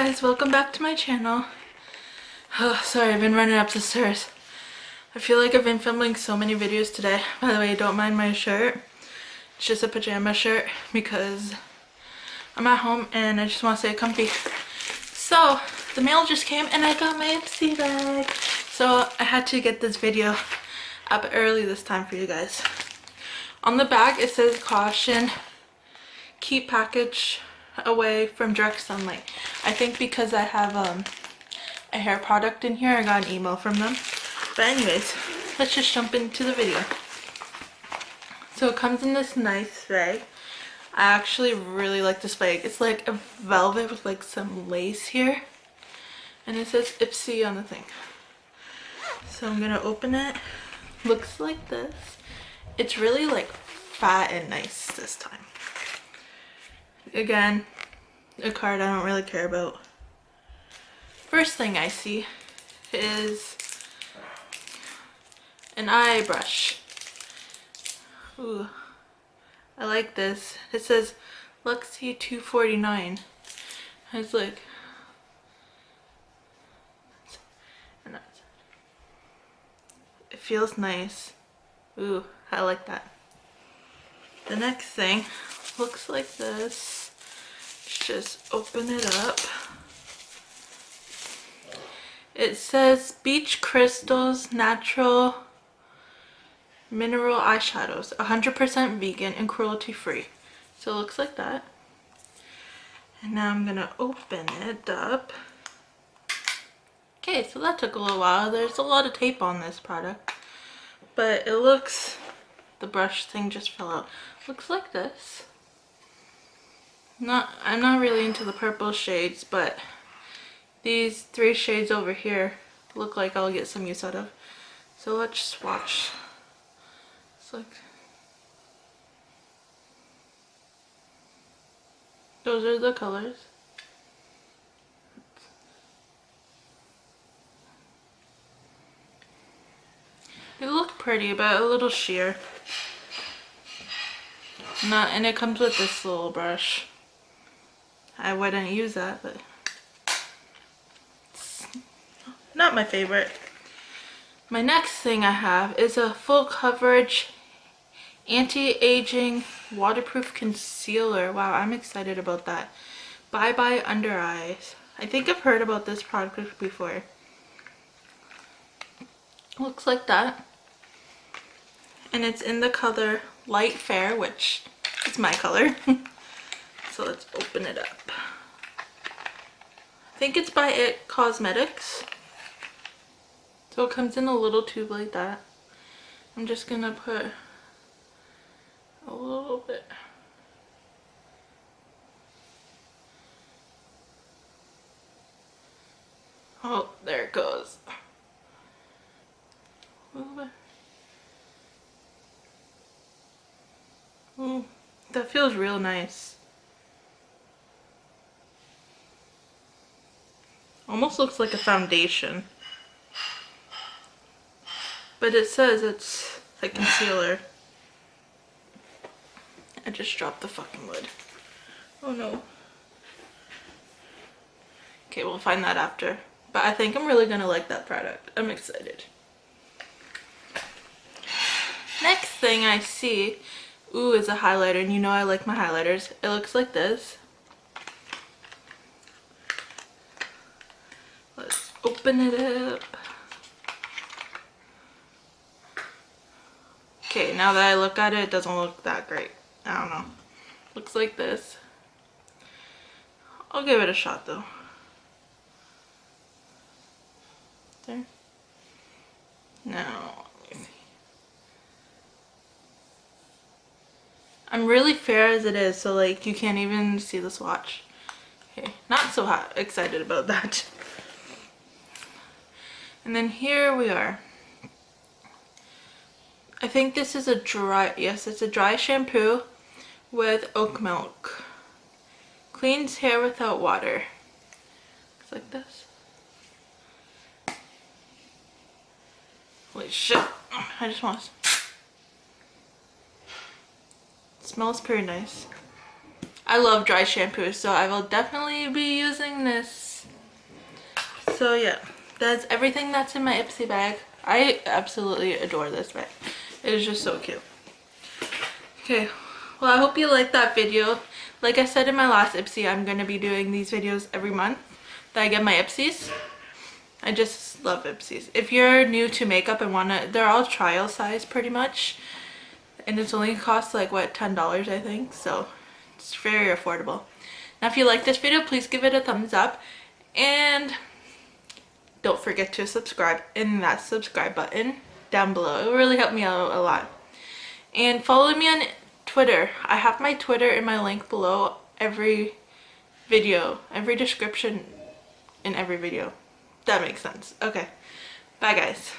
guys, welcome back to my channel. Oh, sorry, I've been running up the stairs. I feel like I've been filming so many videos today. By the way, don't mind my shirt. It's just a pajama shirt because I'm at home and I just want to stay comfy. So, the mail just came and I got my Ipsy bag. So, I had to get this video up early this time for you guys. On the bag, it says caution, keep package away from direct sunlight. I think because I have a hair product in here, I got an email from them. But anyways, let's just jump into the video. So it comes in this nice bag. I actually really like this bag. It's like a velvet with like some lace here. And it says Ipsy on the thing. So I'm gonna open it. Looks like this. It's really like fat and nice this time. Again, a card I don't really care about. First thing I see is an eye brush. Ooh, I like this. It says Luxie 249. It's like, and that's, it feels nice. Ooh, I like that. The next thing looks like this. Just open it up. It says Beach Crystals Natural Mineral Eyeshadows, 100% vegan and cruelty free. So it looks like that. And now I'm gonna open it up. Okay, so that took a little while. There's a lot of tape on this product, but it looks, the brush thing just fell out. Looks like this. I'm not really into the purple shades, but these 3 shades over here look like I'll get some use out of. So let's swatch. It's like, those are the colors. They look pretty, but a little sheer. And it comes with this little brush. I wouldn't use that, but it's not my favorite. My next thing I have is a full coverage anti-aging waterproof concealer. Wow, I'm excited about that. Bye Bye Under Eyes. I think I've heard about this product before. Looks like that. And it's in the color Light Fair, which is my color. So let's open it up. I think it's by It Cosmetics. So it comes in a little tube like that. I'm just gonna put a little bit. Oh, there it goes. Ooh, that feels real nice. Almost looks like a foundation. But it says it's a concealer. I just dropped the fucking lid. Oh no. Okay, we'll find that after. But I think I'm really gonna like that product. I'm excited. Next thing I see, ooh, is a highlighter. And you know I like my highlighters. It looks like this. Let's open it up. Okay, now that I look at it, it doesn't look that great. I don't know. Looks like this. I'll give it a shot though. There. Now, let me see. I'm really fair as it is, so like you can't even see the swatch. Okay, not so hot excited about that. And then here we are. I think this is a dry, yes, it's a dry shampoo with oat milk. Cleans hair without water. Looks like this. Holy shit, I just want to... It smells pretty nice. I love dry shampoo, so I will definitely be using this. So yeah, that's everything that's in my Ipsy bag. I absolutely adore this bag. It is just so cute. Okay, well, I hope you liked that video. Like I said in my last Ipsy, I'm going to be doing these videos every month that I get my Ipsys. I just love Ipsys. If you're new to makeup and wanna, they're all trial size pretty much. And it's only cost like, what, $10 I think. So it's very affordable. Now if you like this video, please give it a thumbs up. And don't forget to subscribe in that subscribe button down below. It will really help me out a lot. And follow me on Twitter. I have my Twitter in my link below every video, every description in every video. That makes sense. Okay. Bye guys.